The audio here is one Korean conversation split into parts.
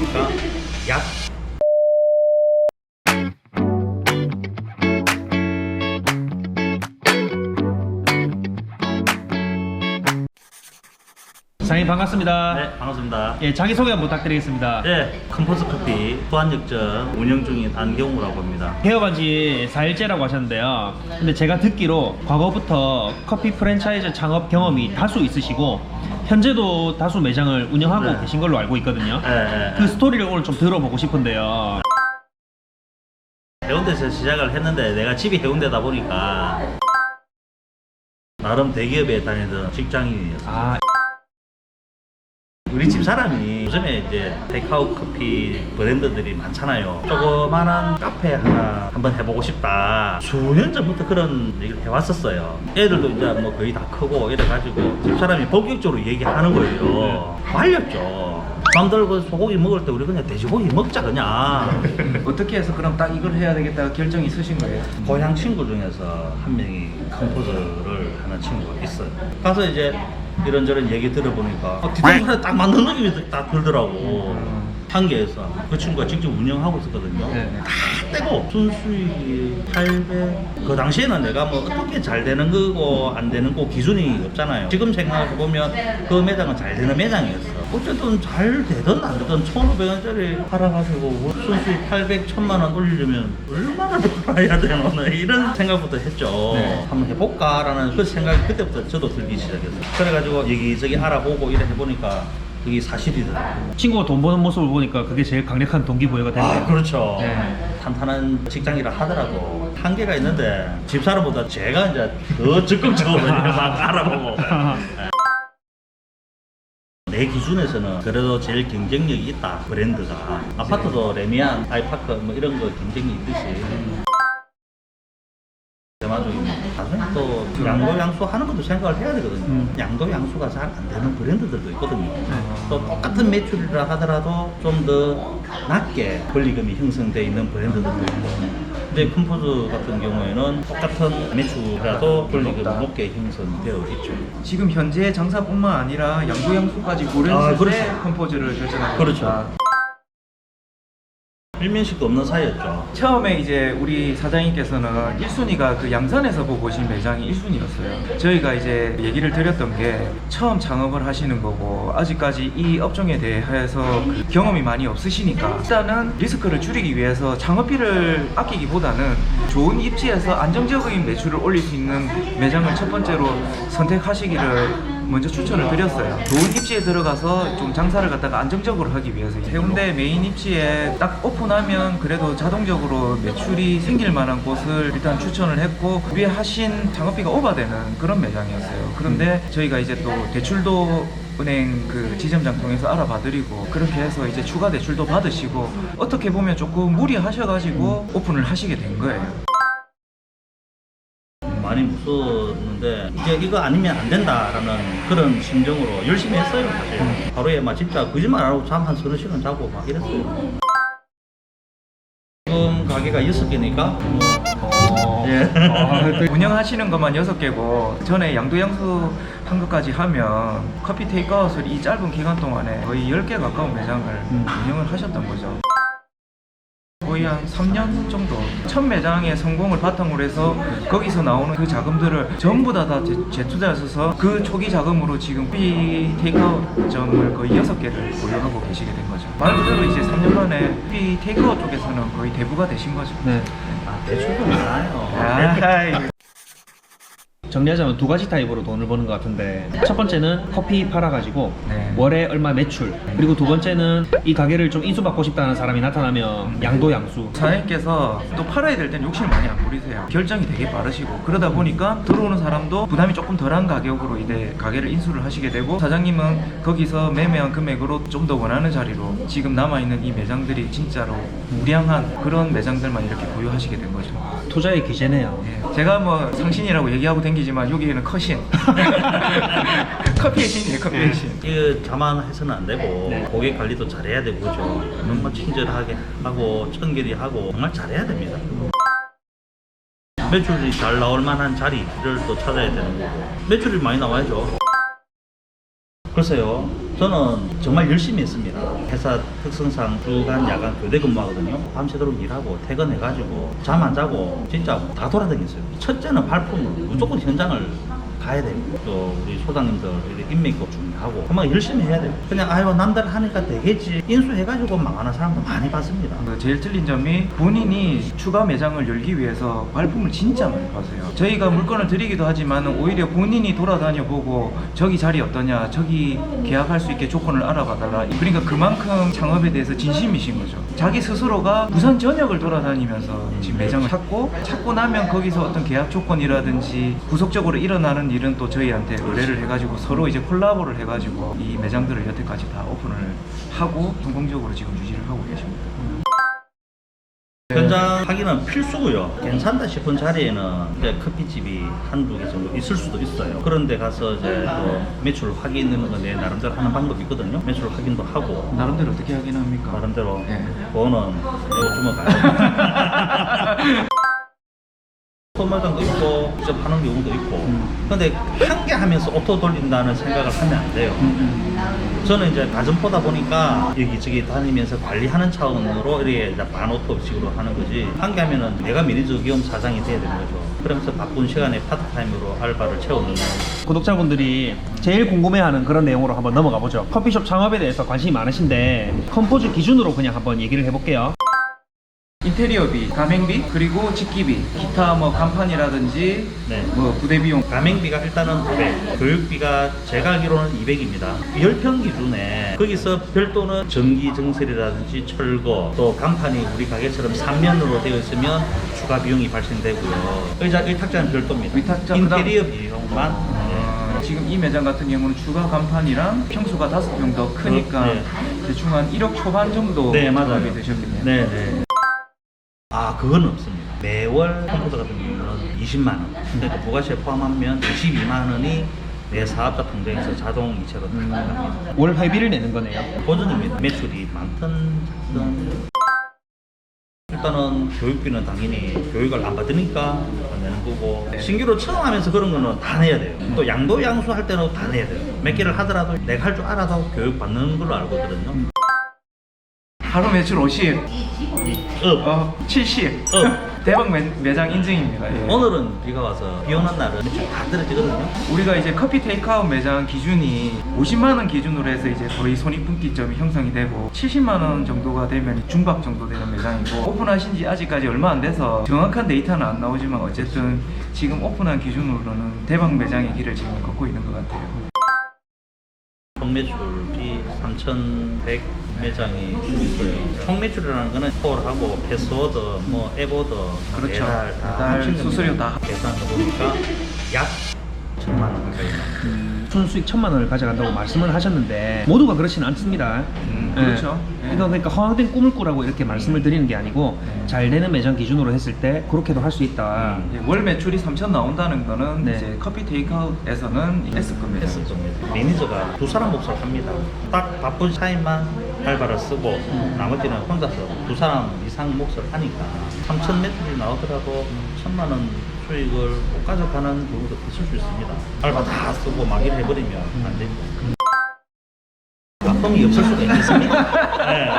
보니까 약 사장님 반갑습니다. 네, 반갑습니다. 예, 자기소개 한번 부탁드리겠습니다. 네, 컴포스 커피 수완역점 운영 중인 안경우라고 합니다. 개업한 지 4일째라고 하셨는데요. 근데 제가 듣기로 과거부터 커피 프랜차이즈 창업 경험이 다수 있으시고 현재도 다수 매장을 운영하고 네. 계신 걸로 알고 있거든요. 네, 그 스토리를 오늘 좀 들어보고 싶은데요. 해운대에서 시작을 했는데 내가 집이 해운대다 보니까 나름 대기업에 다니던 직장인이었어요. 아, 우리 집 사람이 요즘에 이제 테이크아웃 커피 브랜드들이 많잖아요. 조그만한 카페 하나 한번 해보고 싶다. 수년 전부터 그런 얘기를 해왔었어요. 애들도 이제 뭐 거의 다 크고 이래가지고 집 사람이 본격적으로 얘기하는 거예요. 말렸죠. 남들 그 소고기 먹을 때 우리 그냥 돼지고기 먹자 그냥. 어떻게 해서 그럼 딱 이걸 해야 되겠다 결정이 있으신 거예요? 고향 친구 중에서 한 명이 컴포즈를 하는 친구가 있어요. 가서 이제 이런저런 얘기 들어보니까 뒤통수에 딱 맞는 느낌이 딱 들더라고. 한계에서 그 친구가 직접 운영하고 있었거든요. 네. 다 떼고 순수익이 800. 그 당시에는 내가 뭐 어떻게 잘 되는 거고 안 되는 거 기준이 없잖아요. 지금 생각해 보면 그 매장은 잘 되는 매장이었어. 어쨌든 잘 되든 안 되든 1,500원짜리 팔아가지고 순수익 800, 1,000만 원 올리려면 얼마나 벌어야 되나 이런 생각부터 했죠. 네. 한번 해볼까라는 그 생각이 그때부터 저도 들기 시작했어요. 그래가지고 여기저기 알아보고 이래 해보니까 그게 사실이더라고요. 친구가 돈 버는 모습을 보니까 그게 제일 강력한 동기부여가 되네요. 아, 그렇죠. 네. 탄탄한 직장이라 하더라도 한계가 있는데 집사람보다 제가 이제 더 적극적으로 막 알아보고 내 기준에서는 그래도 제일 경쟁력이 있다 브랜드가. 아파트도 레미안, 아이파크 뭐 이런 거 경쟁이 있듯이 대마족입니다. 나중에 또 양도양수 하는 것도 생각을 해야 되거든요. 양도양수가 잘 안 되는 브랜드들도 있거든요. 또 똑같은 매출이라 하더라도 좀 더 낮게 권리금이 형성되어 있는 브랜드들도 있고. 근데 컴포즈 같은 경우에는 똑같은 매출이라도 권리금이 높게 형성되어 있죠. 지금 현재 장사뿐만 아니라 양도양수까지 고려했을 그렇죠. 때 컴포즈를 결정한 그렇죠. 겁니다. 일면식도 없는 사이였죠. 처음에 이제 우리 사장님께서는 1순위가 그 양산에서 보고 오신 매장이 1순위였어요. 저희가 이제 얘기를 드렸던 게 처음 창업을 하시는 거고 아직까지 이 업종에 대해서 그 경험이 많이 없으시니까 일단은 리스크를 줄이기 위해서 창업비를 아끼기보다는 좋은 입지에서 안정적인 매출을 올릴 수 있는 매장을 첫 번째로 선택하시기를 먼저 추천을 드렸어요. 좋은 입지에 들어가서 좀 장사를 갖다가 안정적으로 하기 위해서 해운대 메인 입지에 딱 오픈하면 그래도 자동적으로 매출이 생길 만한 곳을 일단 추천을 했고 위에 하신 창업비가 오버되는 그런 매장이었어요. 그런데 저희가 이제 또 대출도 은행 그 지점장 통해서 알아봐드리고 그렇게 해서 이제 추가 대출도 받으시고 어떻게 보면 조금 무리하셔가지고 오픈을 하시게 된 거예요. 많이 무서웠는데 이제 이거 아니면 안 된다라는 그런 심정으로 열심히 했어요 사실. 하루에 막 진짜 거짓말 안 하고 잠 한 서너 시간 자고 막 이랬어요. 지금 가게가 6개니까 예. 운영하시는 것만 6개고 전에 양도양수 한 것까지 하면 커피 테이크아웃을 이 짧은 기간 동안에 거의 10개 가까운 매장을 운영을 하셨던 거죠. 거의 한 3년 정도 첫 매장의 성공을 바탕으로 해서 거기서 나오는 그 자금들을 전부 다 재투자하셔서 그 초기 자금으로 지금 커피 테이크아웃점을 거의 6개를 보유하고 계시게 된 거죠. 말 그대로 이제 3년 만에 커피 테이크아웃 쪽에서는 거의 대부가 되신 거죠. 네. 대출도 많아요. 아, 정리하자면 두 가지 타입으로 돈을 버는 것 같은데 첫 번째는 커피 팔아가지고 네. 월에 얼마 매출, 그리고 두 번째는 이 가게를 좀 인수받고 싶다는 사람이 나타나면 양도양수. 사장님께서 또 팔아야 될 땐 욕심을 많이 안 부리세요. 결정이 되게 빠르시고 그러다 보니까 들어오는 사람도 부담이 조금 덜한 가격으로 이제 가게를 인수를 하시게 되고 사장님은 거기서 매매한 금액으로 좀 더 원하는 자리로 지금 남아있는 이 매장들이 진짜로 우량한 그런 매장들만 이렇게 보유하시게 된 거죠. 투자의 기재네요. 예. 제가 뭐 상신이라고 얘기하고 댕기지만 여기에는 커신 커피의 신이에요. 커피의 신. 이거 자만해서는 안 되고 고객 관리도 잘해야 되고 그죠. 정말 친절하게 하고 청결히 하고 정말 잘해야 됩니다. 매출이 잘 나올 만한 자리를 또 찾아야 되는 거고 매출이 많이 나와야죠. 글쎄요. 저는 정말 열심히 했습니다. 회사 특성상 주간 야간 교대 근무하거든요. 밤새도록 일하고 퇴근해가지고 잠 안 자고 진짜 다 돌아다녔어요. 첫째는 발품을 무조건 현장을 가야 돼요. 또 우리 소장님들 인맥도 중요하고 정말 열심히 해야 돼요. 그냥 아유 남들 하니까 되겠지 인수해가지고 망하는 사람도 많이 봤습니다. 제일 틀린 점이 본인이 추가 매장을 열기 위해서 발품을 진짜 많이 파세요. 저희가 물건을 드리기도 하지만 오히려 본인이 돌아다녀 보고 저기 자리 어떠냐, 저기 계약할 수 있게 조건을 알아봐 달라. 그러니까 그만큼 창업에 대해서 진심이신 거죠. 자기 스스로가 부산 전역을 돌아다니면서 지금 매장을 찾고 나면 거기서 어떤 계약 조건이라든지 구속적으로 일어나는 일은 또 저희한테 의뢰를 해가지고 서로 이제 콜라보를 해가지고 이 매장들을 여태까지 다 오픈을 하고 성공적으로 지금 유지를 하고 계십니다. 현장 확인은 필수고요. 괜찮다 싶은 자리에는 이제 커피집이 한두 개 정도 있을 수도 있어요. 그런데 가서 이제 또 매출 확인하는 건 내 나름대로 하는 방법이 있거든요. 매출 확인도 하고 나름대로 어떻게 확인합니까? 나름대로 네. 그거는 내가 주먹 소매장도 있고 직접 하는 경우도 있고 근데 한 개 하면서 오토 돌린다는 생각을 하면 안 돼요. 저는 이제 가점포다 보니까 여기저기 다니면서 관리하는 차원으로 이렇게 이제 반오토식으로 하는 거지 한 개 하면은 내가 매니저 겸 사장이 돼야 되는 거죠. 그러면서 바쁜 시간에 파트타임으로 알바를 채우는 구독자분들이 제일 궁금해하는 그런 내용으로 한번 넘어가 보죠. 커피숍 창업에 대해서 관심이 많으신데 컴포즈 기준으로 그냥 한번 얘기를 해볼게요. 인테리어비, 가맹비, 그리고 집기비, 기타 뭐 간판이라든지 네. 뭐 부대 비용. 가맹비가 일단은 500, 교육비가 제가 알기로는 200입니다. 10평 기준에 거기서 별도는 전기 증설이라든지 철거, 또 간판이 우리 가게처럼 3면으로 되어 있으면 추가 비용이 발생되고요. 의탁자는 별도입니다. 의탁자, 인테리어 비용만. 지금 이 매장 같은 경우는 추가 간판이랑 평수가 5평 더 크니까 네. 대충 한 1억 초반 정도 네, 맞아요. 작업이 되셨겠네요. 네네. 아, 그건 없습니다. 매월 컴퓨터 같은 경우는 20만 원. 그러니까 부가세 포함하면 22만 원이 내 사업자 통장에서 자동 이체로 들어갑니다. 월 회비를 내는 거네요. 보전입니다. 매출이 많든 작든. 일단은 교육비는 당연히 교육을 안 받으니까 내는 거고 신규로 처음 하면서 그런 거는 다 내야 돼요. 또 양도 양수 할 때는 다 내야 돼요. 몇 개를 하더라도 내가 할 줄 알아도 교육 받는 걸로 알고 있거든요. 하루 매출 50, 70. 대박 매장 인증입니다. 예. 오늘은 비가 와서 비 오는 날은 매출 다 떨어지거든요. 우리가 이제 커피 테이크아웃 매장 기준이 50만 원 기준으로 해서 이제 거의 손익분기점이 형성이 되고 70만 원 정도가 되면 중박 정도 되는 매장이고 오픈하신 지 아직까지 얼마 안 돼서 정확한 데이터는 안 나오지만 어쨌든 지금 오픈한 기준으로는 대박 매장의 길을 지금 걷고 있는 것 같아요. 총 매출이 3,100 매장이 있어요. 총 매출이라는 거는 콜하고 패스워드, 뭐 앱오더, 그렇죠. 매달 다 매달 합친 수수료 겁니다. 다. 계산해 보니까 약 1,000만 원 가까이 나와요. 순수익 1,000만 원을 가져간다고 말씀을 하셨는데 모두가 그렇지는 않습니다. 그렇죠. 예. 그러니까 허황된 꿈을 꾸라고 이렇게 말씀을 드리는 게 아니고 잘 되는 매장 기준으로 했을 때 그렇게도 할 수 있다. 예, 월 매출이 3천 나온다는 거는 네. 이제 커피 테이크아웃에서는 S급 매장. 했을 겁니다. 매니저가 두 사람 몫을 합니다. 딱 바쁜 타임만 알바를 쓰고 나머지는 혼자서 두 사람 이상 몫을 하니까 3,000 매출이 나오더라도 1,000만 원 수익을 못 가져가는 경우도 있을 수 있습니다. 알바 다 쓰고 막 일해버리면 안 됩니다. 아픔이 없을 수가 있습니다. 네.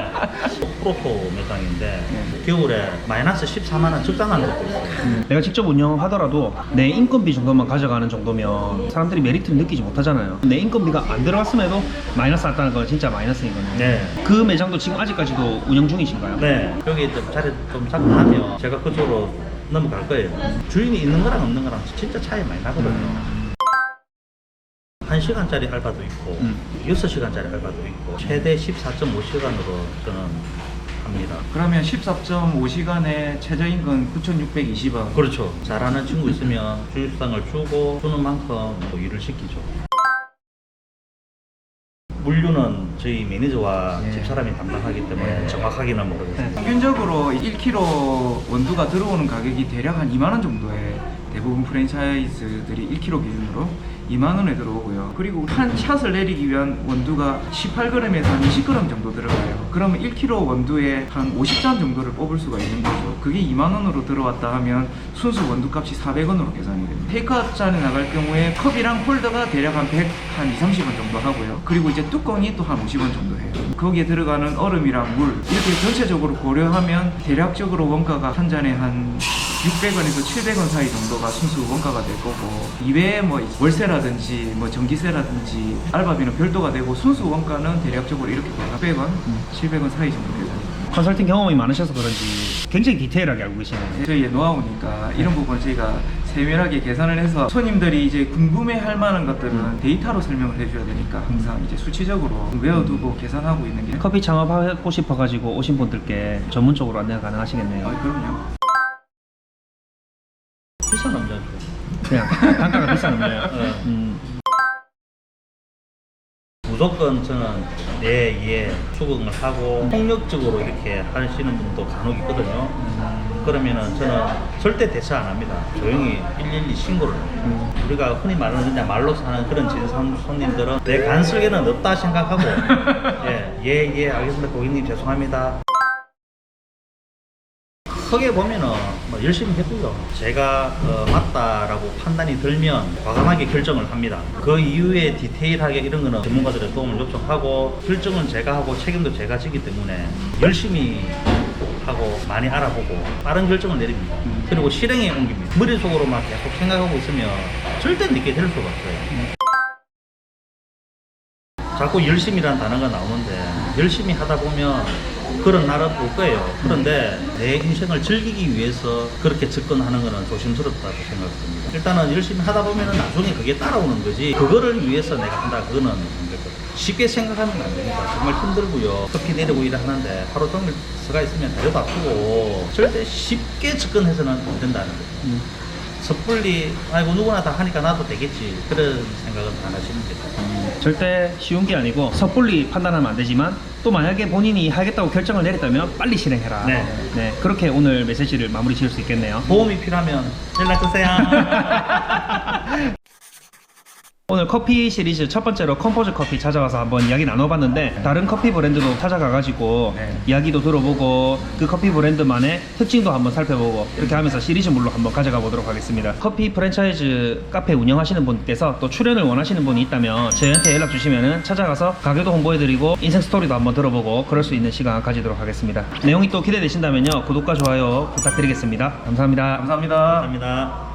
프로토 매장인데 겨울에 마이너스 14만 원 적당한 것도 있어요. 내가 직접 운영하더라도 내 인건비 정도만 가져가는 정도면 사람들이 메리트를 느끼지 못하잖아요. 내 인건비가 안 들어갔음에도 마이너스 났다는 건 진짜 마이너스이거든요. 네. 그 매장도 지금 아직까지도 운영 중이신가요? 네. 여기 좀 자리 좀 잡고 나면 제가 그쪽으로 넘어갈 거예요. 주인이 있는 거랑 없는 거랑 진짜 차이 많이 나거든요. 1시간짜리 알바도 있고 6시간짜리 알바도 있고 최대 14.5시간으로 저는 합니다. 그러면 14.5시간에 최저임금 9,620원. 그렇죠. 잘하는 친구 있으면 주휴수당을 주고 주는 만큼 뭐 일을 시키죠. 물류는 저희 매니저와 예. 집사람이 담당하기 때문에 예. 정확하게는 모르겠습니다. 평균적으로 1kg 원두가 들어오는 가격이 대략 한 2만 원 정도에 대부분 프랜차이즈들이 1kg 기준으로 2만 원에 들어오고요. 그리고 한 샷을 내리기 위한 원두가 18g에서 한 20g 정도 들어가요. 그러면 1kg 원두에 한 50잔 정도를 뽑을 수가 있는 거죠. 그게 2만 원으로 들어왔다 하면 순수 원두값이 400원으로 계산이 됩니다. 테이크아웃 잔에 나갈 경우에 컵이랑 홀더가 대략 한 100, 한 2, 30원 정도 하고요. 그리고 이제 뚜껑이 또 한 50원 정도 해요. 거기에 들어가는 얼음이랑 물 이렇게 전체적으로 고려하면 대략적으로 원가가 한 잔에 한 600원에서 700원 사이 정도가 순수 원가가 될 거고, 이외에 뭐 월세라든지 뭐 전기세라든지 알바비는 별도가 되고 순수 원가는 대략적으로 이렇게 돼요. 600원, 700원 사이 정도 계산입니다. 컨설팅 경험이 많으셔서 그런지 굉장히 디테일하게 알고 계시네요. 저희의 노하우니까 이런 부분을 저희가 세밀하게 계산을 해서 손님들이 이제 궁금해할 만한 것들은 데이터로 설명을 해줘야 되니까 항상 이제 수치적으로 외워두고 계산하고 있는 게. 커피 창업하고 싶어가지고 오신 분들께 전문적으로 안내가 가능하시겠네요. 그럼요. 비싼 남자죠. 그냥 단가가 비싼 거예요. 네. 무조건 저는 내 수긍을 하고 폭력적으로 이렇게 하시는 분도 간혹 있거든요. 그러면은 저는 절대 대처 안 합니다. 조용히 112 신고를 해요. 우리가 흔히 말하는 그냥 말로 사는 그런 진상 손님들은 내 간슬개는 없다 생각하고 예 알겠습니다 고객님 죄송합니다. 크게 보면은 뭐 열심히 해보죠. 제가 맞다라고 판단이 들면 과감하게 결정을 합니다. 그 이후에 디테일하게 이런 거는 전문가들의 도움을 요청하고 결정은 제가 하고 책임도 제가 지기 때문에 열심히 하고 많이 알아보고 빠른 결정을 내립니다. 그리고 실행에 옮깁니다. 머릿속으로만 계속 생각하고 있으면 절대 늦게 될 수가 없어요. 자꾸 열심히라는 단어가 나오는데 열심히 하다 보면 그런 날은 올 거예요. 그런데 내 인생을 즐기기 위해서 그렇게 접근하는 것은 조심스럽다고 생각합니다. 일단은 열심히 하다 보면 나중에 그게 따라오는 거지, 그거를 위해서 내가 한다 그거는 안 되거든요. 쉽게 생각하면 안 됩니다. 정말 힘들고요. 커피 내리고 일을 하는데 하루 종일 서가 있으면 다리도 아프고 절대 쉽게 접근해서는 안 된다는 거죠. 섣불리 아이고 누구나 다 하니까 나도 되겠지 그런 생각은 안 하시면 됩니다. 절대 쉬운 게 아니고 섣불리 판단하면 안 되지만 또 만약에 본인이 하겠다고 결정을 내렸다면 빨리 실행해라. 네. 그렇게 오늘 메시지를 마무리 지을 수 있겠네요. 도움이 필요하면 연락 주세요. 오늘 커피 시리즈 첫 번째로 컴포즈 커피 찾아가서 한번 이야기 나눠봤는데 다른 커피 브랜드도 찾아가가지고 이야기도 들어보고 그 커피 브랜드만의 특징도 한번 살펴보고 이렇게 하면서 시리즈물로 한번 가져가 보도록 하겠습니다. 커피 프랜차이즈 카페 운영하시는 분께서 또 출연을 원하시는 분이 있다면 저희한테 연락 주시면은 찾아가서 가게도 홍보해드리고 인생 스토리도 한번 들어보고 그럴 수 있는 시간 가지도록 하겠습니다. 내용이 또 기대되신다면요 구독과 좋아요 부탁드리겠습니다. 감사합니다. 감사합니다. 감사합니다.